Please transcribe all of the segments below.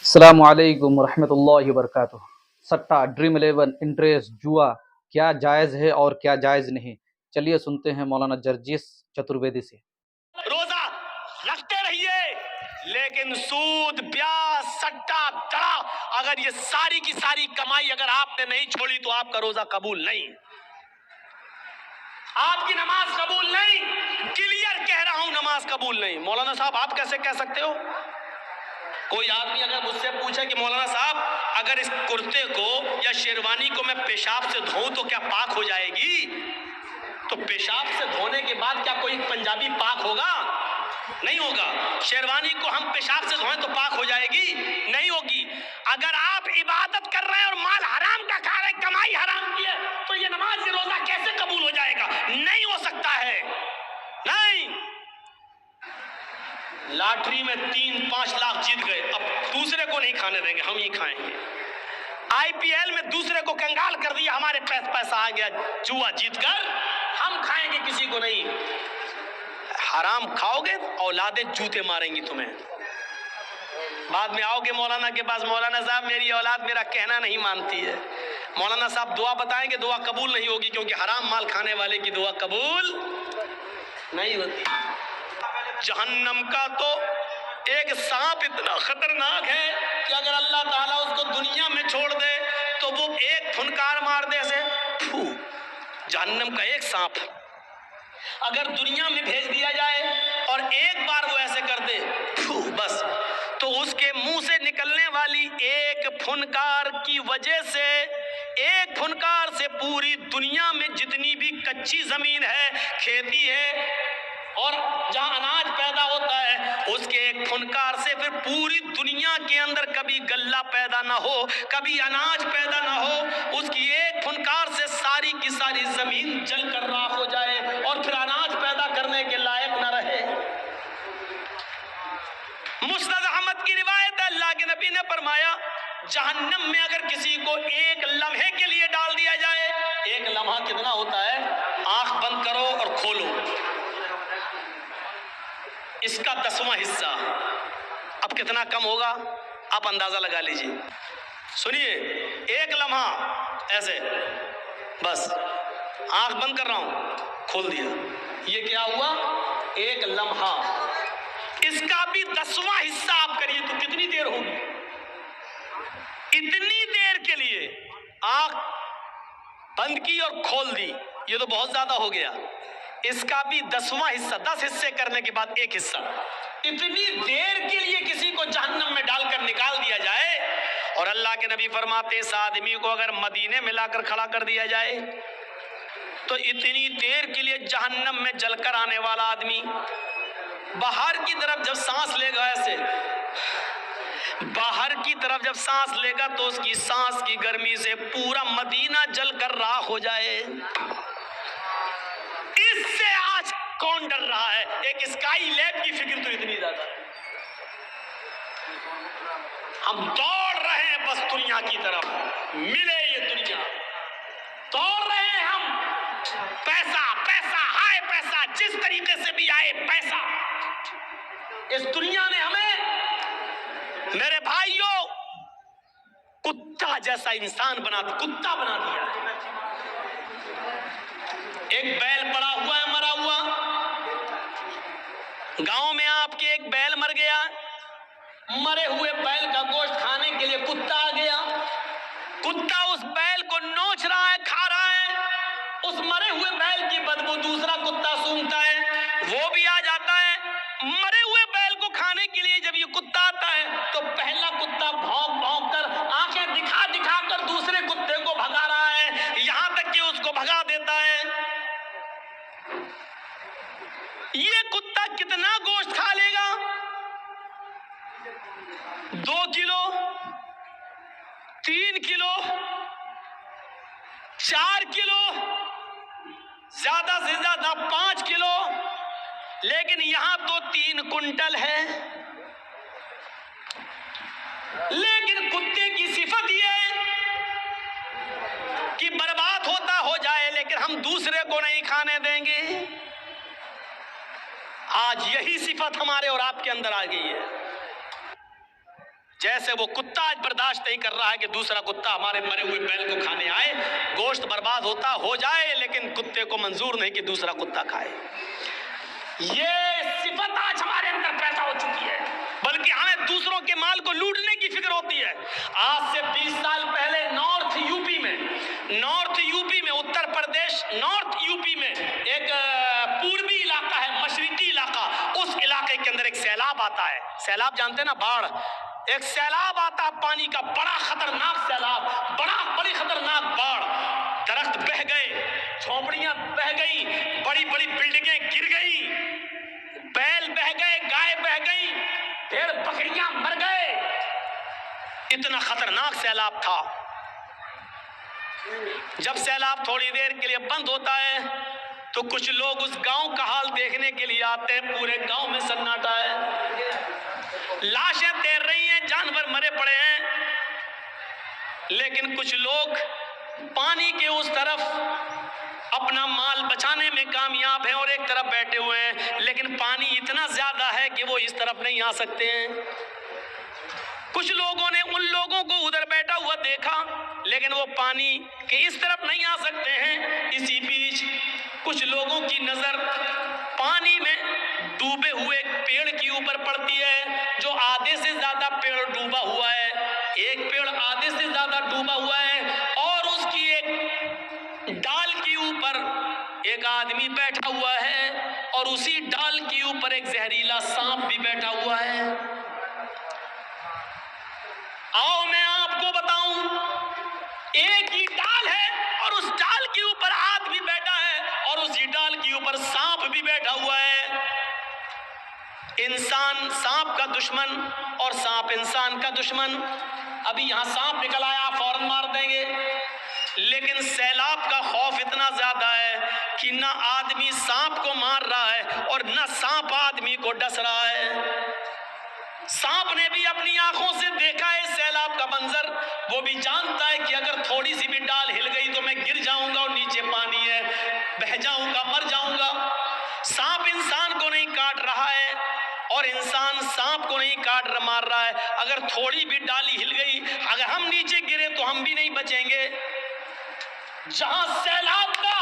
अस्सलामुअलैकुम रहमतुल्लाहि वबरकातुह। सट्टा, ड्रीम 11, इंटरेस्ट, जुआ क्या जायज़ है और क्या जायज़ नहीं, चलिए सुनते हैं मौलाना जर्जिस चतुर्वेदी से। रोजा रखते रहिए, लेकिन सूद, ब्याज, सट्टा, दड़ा, अगर ये सारी की सारी कमाई अगर आपने नहीं छोड़ी तो आपका रोजा कबूल नहीं, आपकी नमाज कबूल नहीं। क्लियर कह रहा हूं, नमाज कबूल नहीं। मौलाना साहब आप कैसे कह सकते हो? कोई आदमी अगर मुझसे पूछे कि मौलाना साहब अगर इस कुर्ते को या शेरवानी को मैं पेशाब से धोऊं तो क्या पाक हो जाएगी? तो पेशाब से धोने के बाद क्या कोई पंजाबी पाक होगा? नहीं होगा। शेरवानी को हम पेशाब से धोएं तो पाक हो जाएगी? नहीं होगी। अगर आप इबादत कर रहे हैं और माल हराम का खा रहे हैं, कमाई हराम की है, तो ये नमाज ये रोजा कैसे कबूल हो जाएगा? नहीं हो सकता है, नहीं। लॉटरी में 3-5 लाख जीत गए, अब दूसरे को नहीं खाने देंगे, हम ही खाएंगे। आईपीएल में दूसरे को कंगाल कर दिया, हमारे पैसा आ गया जुआ जीतकर, हम खाएंगे, किसी को नहीं। हराम खाओगे औलादें जूते मारेंगी तुम्हें। बाद में आओगे मौलाना के पास, मौलाना साहब मेरी औलाद मेरा कहना नहीं मानती है। मौलाना साहब दुआ बताएंगे, दुआ कबूल नहीं होगी, क्योंकि हराम माल खाने वाले की दुआ कबूल नहीं होती। जहन्नम का तो एक सांप इतना खतरनाक है कि अगर अल्लाह ताला उसको दुनिया में छोड़ दे तो वो एक फुनकार मार दे ऐसे, फू। जहन्नम का एक सांप अगर दुनिया में भेज दिया जाए और एक बार वो ऐसे कर दे, फू, बस, तो उसके मुंह से निकलने वाली एक फुनकार की वजह से, एक फुनकार से पूरी दुनिया में जितनी भी कच्ची जमीन है, खेती है और जहां अनाज पैदा होता है, उसके एक फुनकार से फिर पूरी दुनिया के अंदर कभी गल्ला पैदा ना हो, कभी अनाज पैदा ना हो, उसकी एक फुनकार से सारी की सारी जमीन जलकर राख हो जाए और फिर अनाज पैदा करने के लायक ना रहे। मुस्नद अहमद की रिवायत है, अल्लाह के नबी ने फरमाया जहन्नम में अगर किसी को एक लम्हे के लिए डाल दिया जाए, एक लम्हा कितना होता है? आंख बंद करो और खोलो, इसका 10वां हिस्सा, अब कितना कम होगा आप अंदाजा लगा लीजिए। सुनिए, एक लम्हा ऐसे, बस आंख बंद कर रहा हूं, खोल दिया, ये क्या हुआ? एक लम्हा। इसका भी 10वां हिस्सा आप करिए तो कितनी देर होगी? इतनी देर के लिए आंख बंद की और खोल दी, ये तो बहुत ज्यादा हो गया। इसका भी 10वां हिस्सा, 10 हिस्से करने के बाद एक हिस्सा, इतनी देर के लिए किसी को जहन्नम में डालकर निकाल दिया जाए। और अल्लाह के नबी फरमाते इस आदमी को अगर मदीने में लाकर खड़ा कर दिया जाए तो इतनी देर के लिए जहन्नम में जलकर आने वाला आदमी बाहर की तरफ जब सांस लेगा, ऐसे बाहर की तरफ जब सांस लेगा तो उसकी सांस की गर्मी से पूरा मदीना जलकर राख हो जाए। इससे आज कौन डर रहा है? एक स्काई लैब की फिक्र तो इतनी ज्यादा है। हम दौड़ रहे हैं बस दुनिया की तरफ, मिले ये दुनिया, दौड़ रहे हैं हम, पैसा पैसा हाय पैसा, जिस तरीके से भी आए पैसा। इस दुनिया ने हमें मेरे भाइयों कुत्ता जैसा इंसान कुत्ता बना दिया। एक बैल पड़ा हुआ है, मरा हुआ, गांव में आपके एक बैल मर गया, मरे हुए बैल का गोश्त खाने के लिए कुत्ता आ गया। कुत्ता उस बैल को नोच रहा है, खा रहा है, उस मरे हुए बैल की बदबू दूसरा कुत्ता सूंघता है, वो भी आ जाता है। मरे हुए बैल को खाने के लिए जब ये कुत्ता आता है तो पहला कुत्ता भौंक भौंक कर, आंखें दिखा दिखा कर दूसरे कुत्ते को भगा रहा है, यहां तक कि उसको भगा देता है। ये कुत्ता कितना गोश्त खा लेगा? 2 किलो, 3 किलो, 4 किलो, ज्यादा से ज्यादा 5 किलो, लेकिन यहां तो 3 कुंटल है। लेकिन कुत्ते की सिफत यह है कि बर्बाद होता हो जाए लेकिन हम दूसरे को नहीं खाने देंगे। आज यही सिफत हमारे और आपके अंदर आ गई है। जैसे वो कुत्ता आज बर्दाश्त नहीं कर रहा है कि दूसरा कुत्ता हमारे मरे हुए बैल को खाने आए, गोश्त बर्बाद होता हो जाए, लेकिन कुत्ते को मंजूर नहीं कि दूसरा कुत्ता खाए। ये सिफत आज हमारे अंदर पैदा हो चुकी है, बल्कि हमें दूसरों के माल को लूटने की फिक्र होती है। आज से 20 साल पहले नॉर्थ यूपी में उत्तर प्रदेश नॉर्थ यूपी में एक पूर्वी इलाका है, मशरिकी इलाका, उस इलाके के अंदर एक सैलाब आता है। सैलाब जानते हैं ना, बाढ़। एक सैलाब आता पानी का, बड़ा खतरनाक सैलाब, बड़ी खतरनाक बाढ़। दरख्त बह गए, झोपड़ियां बह गई, बड़ी बड़ी बिल्डिंगें गिर गई, बैल बह गए, गाय बह गई, भेड़ बकरियां मर गए। इतना खतरनाक सैलाब था। जब सैलाब थोड़ी देर के लिए बंद होता है तो कुछ लोग उस गांव का हाल देखने के लिए आते हैं। पूरे गांव में सन्नाटा है, लाशें तैर रही हैं, जानवर मरे पड़े हैं, लेकिन कुछ लोग पानी के उस तरफ अपना माल बचाने में कामयाब हैं और एक तरफ बैठे हुए हैं, लेकिन पानी इतना ज्यादा है कि वो इस तरफ नहीं आ सकते हैं। कुछ लोगों ने उन लोगों को उधर बैठा हुआ देखा, लेकिन वो पानी के इस तरफ नहीं आ सकते हैं। इसी बीच कुछ लोगों की नजर पानी में डूबे हुए पेड़ के ऊपर पड़ती है, जो आधे से ज्यादा पेड़ डूबा हुआ है। एक पेड़ आधे से ज्यादा डूबा हुआ है और उसकी एक डाल के ऊपर एक आदमी बैठा हुआ है और उसी डाल के ऊपर एक जहरीला सांप भी बैठा हुआ है। आओ मैं आपको बताऊं, एक ही डाल है और उस डाल के ऊपर आदमी बैठा है और उसी डाल के ऊपर सांप भी बैठा हुआ है। इंसान सांप का दुश्मन और सांप इंसान का दुश्मन। अभी यहां सांप निकल आया, फौरन मार देंगे, लेकिन सैलाब का खौफ इतना ज्यादा है कि ना आदमी सांप को मार रहा है और ना सांप आदमी को डस रहा है। सांप ने भी अपनी आंखों से देखा है सैलाब का मंजर, वो भी जानता है कि अगर थोड़ी सी भी डाल हिल गई तो मैं गिर जाऊंगा और नीचे पानी है, बह जाऊंगा, मर जाऊंगा। सांप इंसान को नहीं काट रहा है और इंसान सांप को नहीं मार रहा है। अगर थोड़ी भी डाली हिल गई, अगर हम नीचे गिरे तो हम भी नहीं बचेंगे। जहां सैलाब का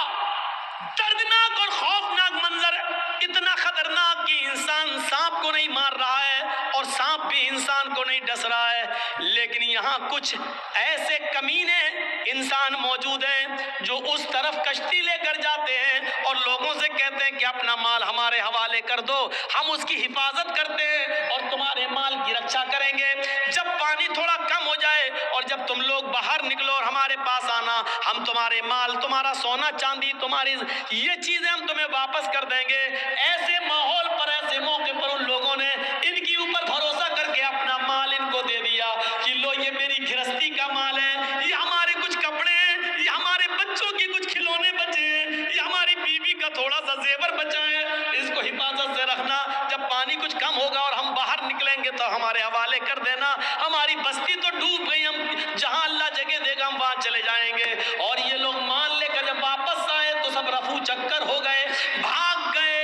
दर्दनाक और खौफनाक मंजर इतना खतरनाक कि इंसान सांप को नहीं मार रहा है और सांप भी इंसान को नहीं डस रहा है, लेकिन यहाँ कुछ ऐसे कमीने इंसान मौजूद हैं जो उस तरफ कश्ती लेकर जाते हैं और लोगों से कहते हैं कि अपना माल हमारे हवाले कर दो, हम उसकी हिफाजत करते हैं और तुम्हारे माल की रक्षा करेंगे। जब पानी थोड़ा कम हो जाए और जब तुम लोग बाहर निकलो और हमारे पास आना, हम तुम्हारे माल, तुम्हारा सोना चांदी, तुम्हारी ये चीजें हम तुम्हें वापस कर देंगे। ऐसे माहौल पर, ऐसे मौके पर उन लोगों ने इनके ऊपर भरोसा करके अपना माल इनको दे दिया कि लो ये मेरी गृहस्थी का माल है, ये हमारे कुछ कपड़े हैं, ये हमारे बच्चों के कुछ खिलौने बचे हैं, ये हमारी बीवी का थोड़ा सा जेवर बचा है, इसको हिफाजत से रखना। जब पानी कुछ कम होगा और हम बाहर निकलेंगे तो हमारे हवाले कर देना। हमारी बस्ती तो डूब गई, हम जहां अल्लाह जगह देगा हम वहां चले जाएंगे। और ये लोग माल लेकर जब वापस आए तो सब रफू चक्कर हो गए, भाग गए।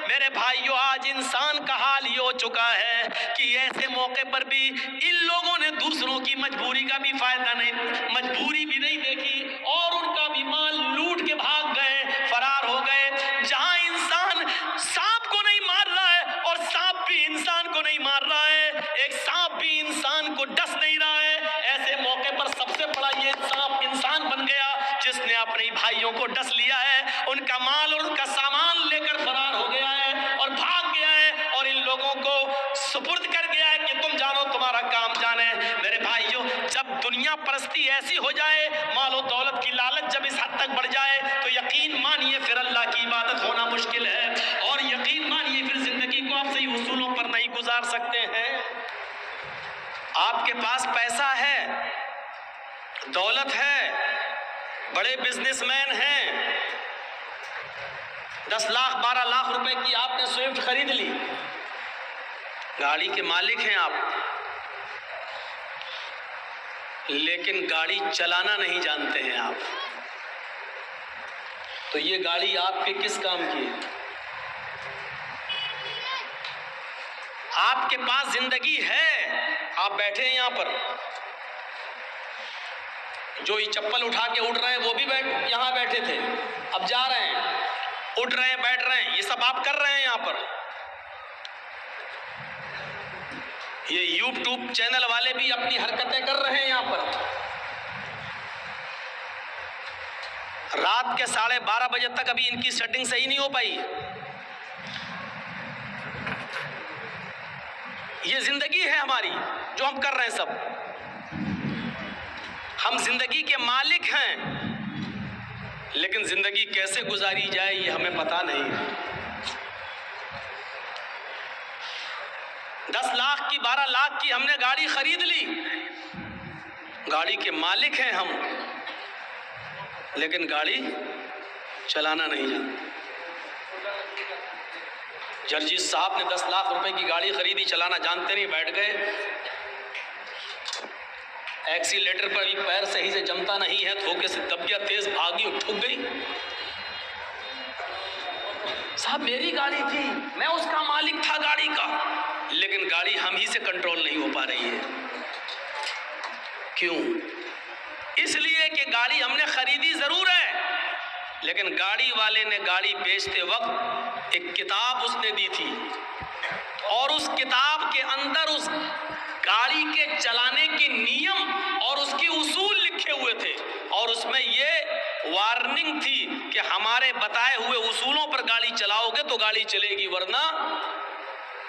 मेरे भाइयों, आज इंसान का हाल ये हो चुका है कि ऐसे मौके पर भी इन लोगों ने दूसरों की मजबूरी का भी फायदा नहीं, मजबूरी भी नहीं देखी और उनका भी माल लूट के भाग गए, फरार हो गए। जहां इंसान सांप को नहीं मार रहा है और सांप भी इंसान को नहीं मार रहा है, एक सांप भी इंसान को डस नहीं रहा है, ऐसे मौके पर सबसे बड़ा ये सांप इंसान बन गया जिसने अपने भाइयों को डस लिया है, उनका माल और उनका सामान लेकर फरार हो गया है और भाग गया है और इन लोगों को सुपुर्द कर गया है कि तुम जानो, तुम्हारा काम जाने। मेरे भाइयों, जब दुनिया परस्ती ऐसी हो जाए, मालो दौलत की लालच जब इस हद तक बढ़ जाए तो यकीन मानिए फिर अल्लाह की इबादत होना मुश्किल है और यकीन मानिए फिर जिंदगी को आप सही उसूलों पर नहीं गुजार सकते हैं। आपके पास पैसा है, दौलत है, बड़े बिजनेसमैन हैं, 10 लाख 12 लाख रुपए की आपने स्विफ्ट खरीद ली, गाड़ी के मालिक हैं आप, लेकिन गाड़ी चलाना नहीं जानते हैं आप, तो ये गाड़ी आपके किस काम की है? आपके पास जिंदगी है, आप बैठे हैं यहाँ पर, जो ये चप्पल उठा के उठ रहे हैं वो भी यहाँ बैठे थे, अब जा रहे हैं, उठ रहे हैं, बैठ रहे हैं, ये सब आप कर रहे हैं यहाँ पर। ये यूट्यूब चैनल वाले भी अपनी हरकतें कर रहे हैं यहाँ पर। रात के 12:30 बजे तक अभी इनकी सेटिंग सही नहीं हो पाई। ये जिंदगी है हमारी, जो हम कर रहे हैं सब। हम जिंदगी के मालिक हैं, लेकिन जिंदगी कैसे गुजारी जाए ये हमें पता नहीं है। 10 लाख की 12 लाख की हमने गाड़ी खरीद ली, गाड़ी के मालिक हैं हम, लेकिन गाड़ी चलाना नहीं जानते। जर्जीस साहब ने 10 लाख रुपए की गाड़ी खरीदी, चलाना जानते नहीं, बैठ गए। एक्सीलेटर पर भी पैर सही से जमता नहीं है, धोखे से दब गया, तेज भागी और ठुक गई। साहब मेरी गाड़ी थी, मैं उसका मालिक था गाड़ी का, लेकिन गाड़ी हम ही से कंट्रोल नहीं हो पा रही है। क्यों? इसलिए कि गाड़ी हमने खरीदी जरूर है, लेकिन गाड़ी वाले ने गाड़ी बेचते वक्त एक किताब उसने दी थी, और उस किताब के अंदर उस गाड़ी के चलाने के नियम और उसके उसूल लिखे हुए थे, और उसमें ये वार्निंग थी कि हमारे बताए हुए उसूलों पर गाड़ी चलाओगे तो गाड़ी चलेगी, वरना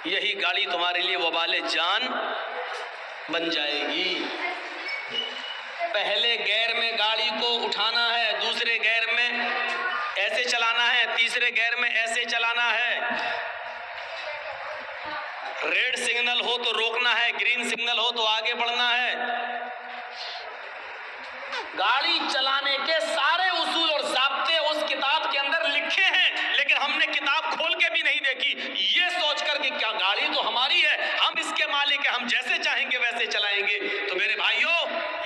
यही गाड़ी तुम्हारे लिए वबाले जान बन जाएगी। पहले गियर में गाड़ी को उठाना है, दूसरे गियर में ऐसे चलाना है, तीसरे गियर में ऐसे चलाना है। रेड सिग्नल हो तो रोकना है, ग्रीन सिग्नल हो तो आगे बढ़ना है। गाड़ी चलाने के सारे उसूल और ज़ाब्ते उस किताब के अंदर लिखे हैं, लेकिन हमने किताब खोल के भी नहीं देखी, ये सोचकर कि क्या गाड़ी तो हमारी है, हम इसके मालिक हैं, हम जैसे चाहेंगे वैसे चलाएंगे। तो मेरे भाइयों,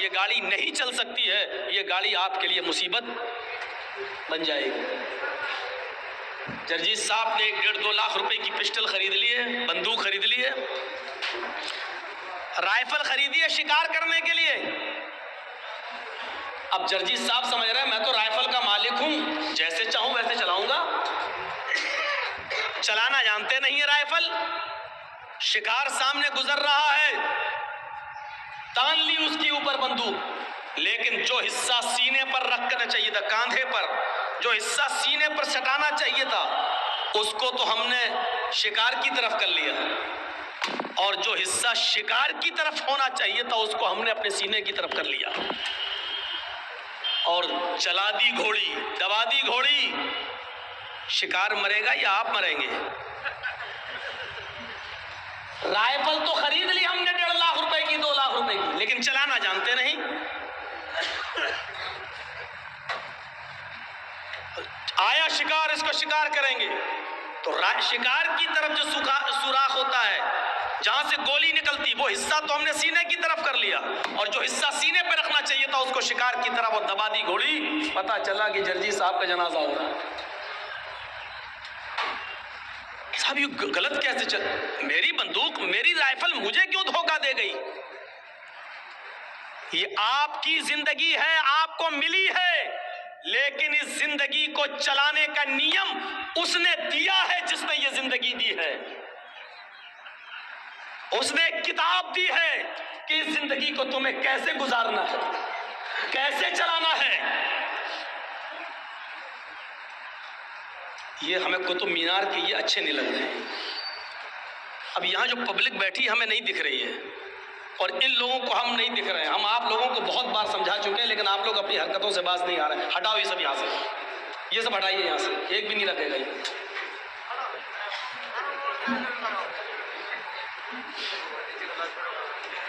ये गाड़ी नहीं चल सकती है, ये गाड़ी आपके लिए मुसीबत बन जाएगी। जर्जीत साहब ने 1.5-2 लाख रुपए की पिस्टल खरीद ली है, बंदूक खरीद ली है, राइफल खरीदी है शिकार करने के लिए। अब जर्जीत साहब समझ रहे हैं मैं तो राइफल का मालिक हूं, जैसे चाहूं वैसे चलाऊंगा। चलाना जानते नहीं है राइफल। शिकार सामने गुजर रहा है, तान ली उसके ऊपर बंदूक, लेकिन जो हिस्सा सीने पर रखना चाहिए था, कांधे पर जो हिस्सा सीने पर सटाना चाहिए था, उसको तो हमने शिकार की तरफ कर लिया, और जो हिस्सा शिकार की तरफ होना चाहिए था उसको हमने अपने सीने की तरफ कर लिया, और चला दी घोड़ी, दबा दी घोड़ी। शिकार मरेगा या आप मरेंगे? राइफल तो खरीद ली हमने 1.5 लाख रुपए की, 2 लाख रुपए की, लेकिन चलाना जानते नहीं। आया शिकार, इसको शिकार करेंगे तो शिकार की तरफ जो सुराख होता है, जहां से गोली निकलती, वो हिस्सा तो हमने सीने की तरफ कर लिया, और जो हिस्सा सीने पे रखना चाहिए था उसको शिकार की तरफ, और दबा दी घोड़ी। पता चला कि जर्जी साहब का जनाजा हो रहा है। साहब ये गलत कैसे चल, मेरी बंदूक, मेरी राइफल मुझे क्यों धोखा दे गई? ये आपकी जिंदगी है, आपको मिली है, लेकिन इस जिंदगी को चलाने का नियम उसने दिया है जिसने ये जिंदगी दी है। उसने एक किताब दी है कि इस जिंदगी को तुम्हें कैसे गुजारना है, कैसे चलाना है। ये हमें कुतुब मीनार के ये अच्छे नहीं लग रहे हैं। अब यहां जो पब्लिक बैठी हमें नहीं दिख रही है, और इन लोगों को हम नहीं दिख रहे हैं। हम आप लोगों को बहुत बार समझा चुके हैं, लेकिन आप लोग अपनी हरकतों से बाज नहीं आ रहे हैं। हटाओ ये सब यहाँ से, ये सब हटाइए यहाँ से, एक भी नहीं रखेगा ये।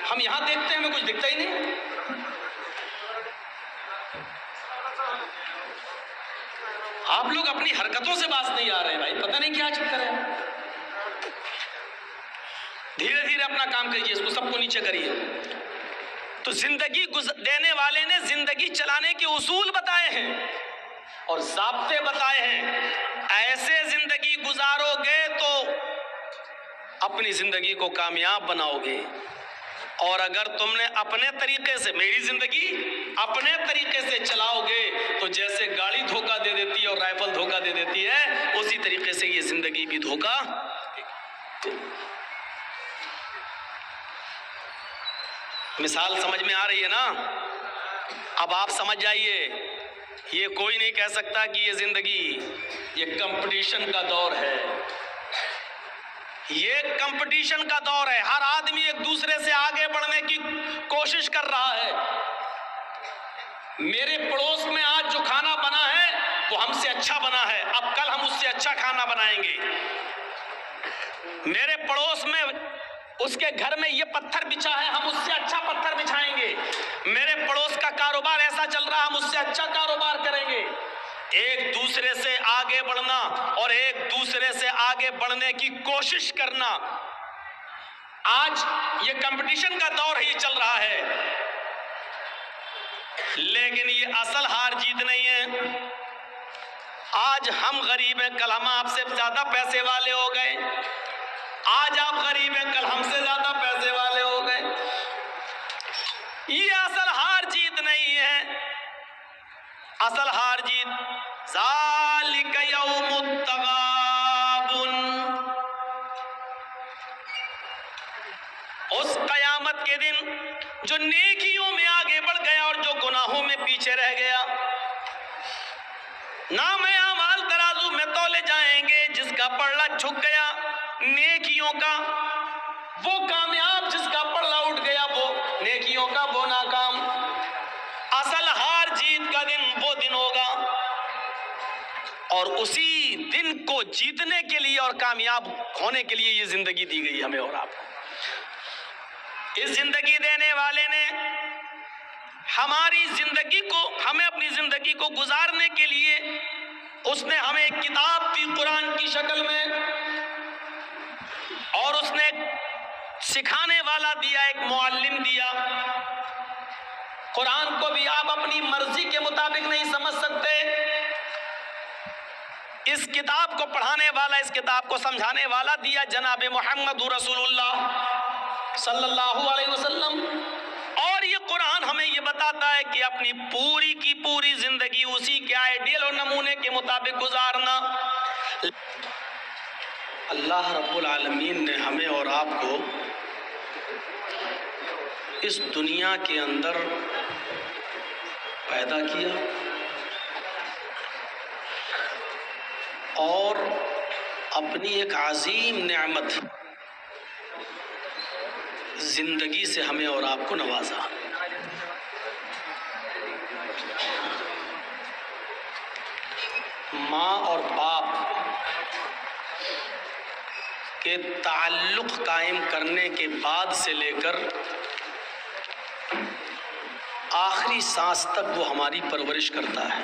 हम यहाँ देखते हैं, हमें कुछ दिखता ही नहीं। आप लोग अपनी हरकतों से बाज नहीं आ रहे हैं भाई, पता नहीं क्या चक्कर है। धीरे धीरे अपना काम करिए, इसको सबको नीचे करिए। तो जिंदगी देने वाले ने जिंदगी चलाने के उसूल बताए हैं और ज़ाब्ते बताए हैं। ऐसे जिंदगी गुजारोगे तो अपनी जिंदगी को कामयाब बनाओगे, और अगर तुमने अपने तरीके से, मेरी जिंदगी अपने तरीके से चलाओगे तो जैसे गाड़ी धोखा दे देती है और राइफल धोखा दे देती है, उसी तरीके से ये जिंदगी भी धोखा। मिसाल समझ में आ रही है ना? अब आप समझ जाइए, ये कोई नहीं कह सकता कि ये जिंदगी, ये कंपटीशन का दौर है। ये कंपटीशन का दौर है। हर आदमी एक दूसरे से आगे बढ़ने की कोशिश कर रहा है। मेरे पड़ोस में आज जो खाना बना है वो हमसे अच्छा बना है, अब कल हम उससे अच्छा खाना बनाएंगे। मेरे पड़ोस में उसके घर में ये पत्थर बिछा है, हम उससे अच्छा पत्थर बिछाएंगे। मेरे पड़ोस का कारोबार ऐसा चल रहा है, हम उससे अच्छा कारोबार करेंगे। एक दूसरे से आगे बढ़ना और एक दूसरे से आगे बढ़ने की कोशिश करना, आज ये कंपटीशन का दौर ही चल रहा है। लेकिन ये असल हार जीत नहीं है। आज हम गरीब हैं, कल हम आपसे ज्यादा पैसे वाले हो गए। आज आप गरीब हैं, कल हमसे ज्यादा पैसे वाले हो गए। ये असल हार जीत नहीं है। असल हार जीत ज़ालिक यौमुत तगाबुन, उस कयामत के दिन जो नेकियों में आगे बढ़ गया और जो गुनाहों में पीछे रह गया। नाम अमाल तराजू में तौले जाएंगे, जिसका पल्ला झुक गया नेकियों का वो कामयाब, जिसका पल्ला उठ गया वो नेकियों का वो नाकाम। असल हार जीत का दिन वो दिन होगा, और उसी दिन को जीतने के लिए और कामयाब होने के लिए ये जिंदगी दी गई हमें और आपको। इस जिंदगी देने वाले ने हमारी जिंदगी को, हमें अपनी जिंदगी को गुजारने के लिए उसने हमें एक किताब दी कुरान की शक्ल में, और उसने सिखाने वाला दिया, एक मुअल्लिम दिया। कुरान को भी आप अपनी मर्जी के मुताबिक नहीं समझ सकते। इस किताब को पढ़ाने वाला, इस किताब को समझाने वाला दिया जनाब मोहम्मद रसूलुल्लाह सल्लल्लाहु अलैहि वसल्लम। और ये कुरान हमें ये बताता है कि अपनी पूरी की पूरी जिंदगी उसी के आइडियल और नमूने के मुताबिक गुजारना। अल्लाह रब्बुल आलमीन ने हमें और आपको इस दुनिया के अंदर पैदा किया और अपनी एक अजीम नेमत जिंदगी से हमें और आपको नवाजा। माँ और बाप के ताल्लुक़ कायम करने के बाद से लेकर आखिरी सांस तक वो हमारी परवरिश करता है।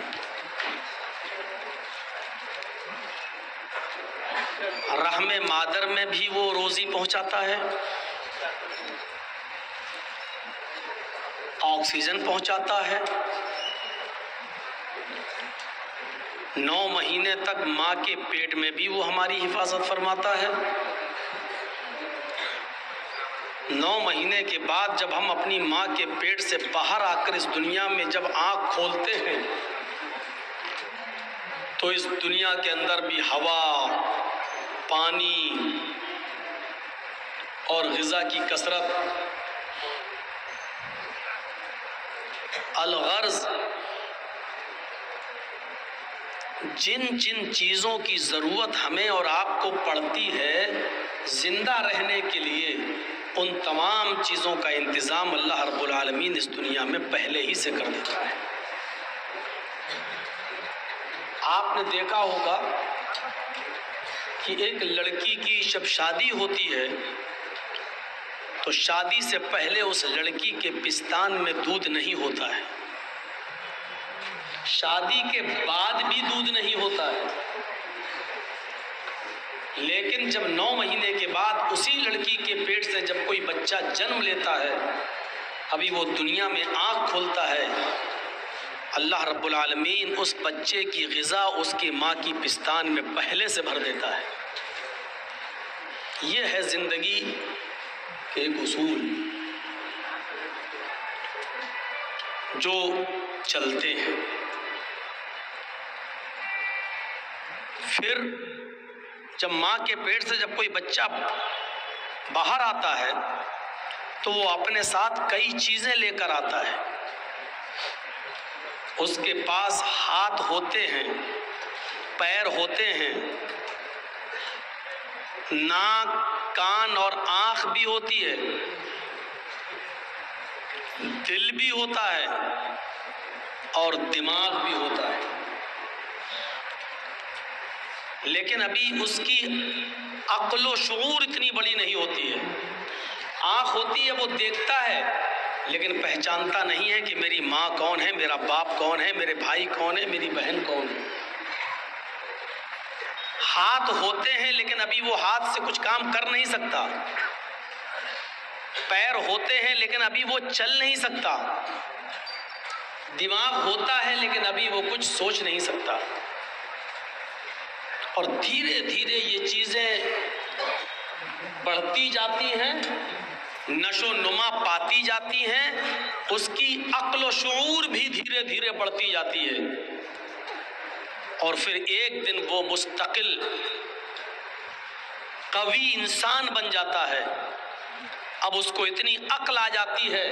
रहमे मादर में भी वो रोज़ी पहुंचाता है, ऑक्सीजन पहुंचाता है, 9 महीने तक माँ के पेट में भी वो हमारी हिफाजत फरमाता है। 9 महीने के बाद जब हम अपनी माँ के पेट से बाहर आकर इस दुनिया में जब आँख खोलते हैं तो इस दुनिया के अंदर भी हवा, पानी और ग़िज़ा की कसरत, अलगर्ज, जिन जिन चीज़ों की ज़रूरत हमें और आपको पड़ती है ज़िंदा रहने के लिए, उन तमाम चीज़ों का इंतज़ाम अल्लाह रब्बुल आलमीन इस दुनिया में पहले ही से कर देता है। आपने देखा होगा कि एक लड़की की जब शादी होती है तो शादी से पहले उस लड़की के पिस्तान में दूध नहीं होता है, शादी के बाद भी दूध नहीं होता है। लेकिन जब 9 महीने के बाद उसी लड़की के पेट से जब कोई बच्चा जन्म लेता है, अभी वो दुनिया में आँख खोलता है, अल्लाह रब्बुल आलमीन उस बच्चे की ग़िज़ा उसकी माँ की पिस्तान में पहले से भर देता है। ये है ज़िंदगी के एक उसूल। जो चलते हैं। फिर जब माँ के पेट से जब कोई बच्चा बाहर आता है तो वो अपने साथ कई चीजें लेकर आता है। उसके पास हाथ होते हैं, पैर होते हैं, नाक, कान और आंख भी होती है, दिल भी होता है और दिमाग भी होता है। लेकिन अभी उसकी अक्ल व शऊर इतनी बड़ी नहीं होती है। आंख होती है, वो देखता है लेकिन पहचानता नहीं है कि मेरी माँ कौन है, मेरा बाप कौन है, मेरे भाई कौन है, मेरी बहन कौन है। हाथ होते हैं लेकिन अभी वो हाथ से कुछ काम कर नहीं सकता। पैर होते हैं लेकिन अभी वो चल नहीं सकता। दिमाग होता है लेकिन अभी वो कुछ सोच नहीं सकता। और धीरे धीरे ये चीजें बढ़ती जाती हैं, नशो नुमा पाती जाती हैं, उसकी अक्ल व शऊर भी धीरे धीरे बढ़ती जाती है। और फिर एक दिन वो मुस्तकिल कवि इंसान बन जाता है। अब उसको इतनी अक्ल आ जाती है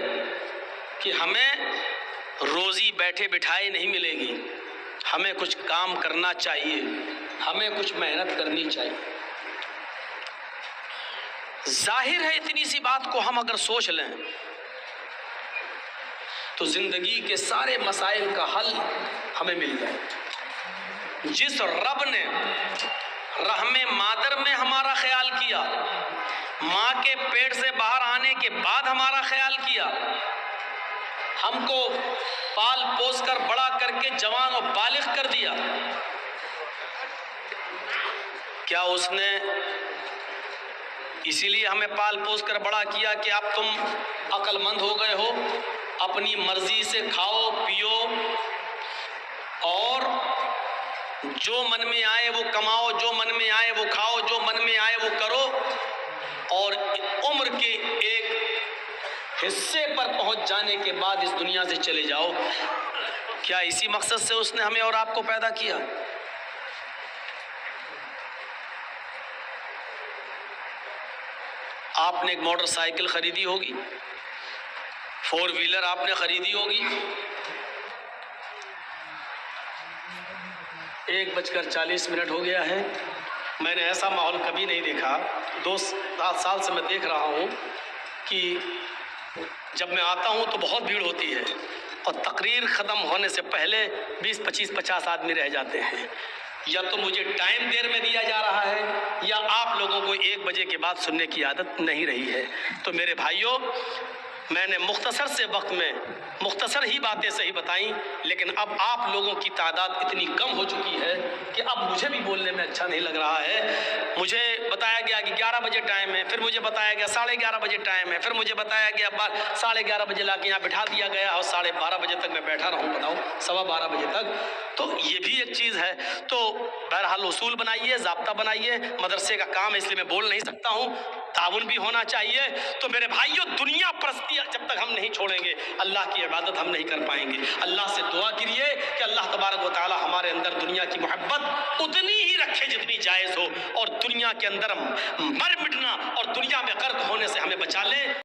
कि हमें रोजी बैठे बिठाए नहीं मिलेगी, हमें कुछ काम करना चाहिए, हमें कुछ मेहनत करनी चाहिए। जाहिर है इतनी सी बात को हम अगर सोच लें तो जिंदगी के सारे मसाइल का हल हमें मिल जाए। जिस रब ने रहमे मादर में हमारा ख्याल किया, माँ के पेट से बाहर आने के बाद हमारा ख्याल किया, हमको पाल पोस कर बड़ा करके जवान और बालिग कर दिया, क्या उसने इसीलिए हमें पाल पोस कर बड़ा किया कि अब तुम अक्लमंद हो गए हो, अपनी मर्जी से खाओ पियो और जो मन में आए वो कमाओ, जो मन में आए वो खाओ, जो मन में आए वो करो और उम्र के एक हिस्से पर पहुंच जाने के बाद इस दुनिया से चले जाओ? क्या इसी मकसद से उसने हमें और आपको पैदा किया? आपने एक मोटरसाइकिल खरीदी होगी, 4 व्हीलर आपने खरीदी होगी, 1:40 हो गया है। मैंने ऐसा माहौल कभी नहीं देखा। 2 साल से मैं देख रहा हूँ कि जब मैं आता हूँ तो बहुत भीड़ होती है और तकरीर ख़त्म होने से पहले 20, 25, 50 आदमी रह जाते हैं। या तो मुझे टाइम देर में दिया जा रहा है या आप लोगों को 1 बजे के बाद सुनने की आदत नहीं रही है। तो मेरे भाइयों, मैंने मुख्तसर से वक्त में मुख्तसर ही बातें सही बताई, लेकिन अब आप लोगों की तादाद इतनी कम हो चुकी है कि अब मुझे भी बोलने में अच्छा नहीं लग रहा है। मुझे बताया गया कि 11 बजे टाइम है, फिर मुझे बताया गया 11:30 बजे टाइम है, फिर मुझे बताया गया 11:30 बजे ला के यहाँ बिठा दिया गया और 12:30 बजे तक मैं बैठा रहूँ, बताओ 12:15 बजे तक। तो ये भी एक चीज़ है। तो बहरहाल उसूल बनाइए, ज़ाब्ता बनाइए। मदरसे का काम है इसलिए मैं बोल नहीं सकता हूँ, ताउन भी होना चाहिए। तो मेरे भाइयों, दुनिया परस्ती जब तक हम नहीं छोड़ेंगे, अल्लाह की इबादत हम नहीं कर पाएंगे। अल्लाह से दुआ करिए कि अल्लाह तबारक व तआला हमारे अंदर दुनिया की मोहब्बत उतनी ही रखे जितनी जायज़ हो और दुनिया के अंदर मर मिटना और दुनिया में गर्क होने से हमें बचा ले।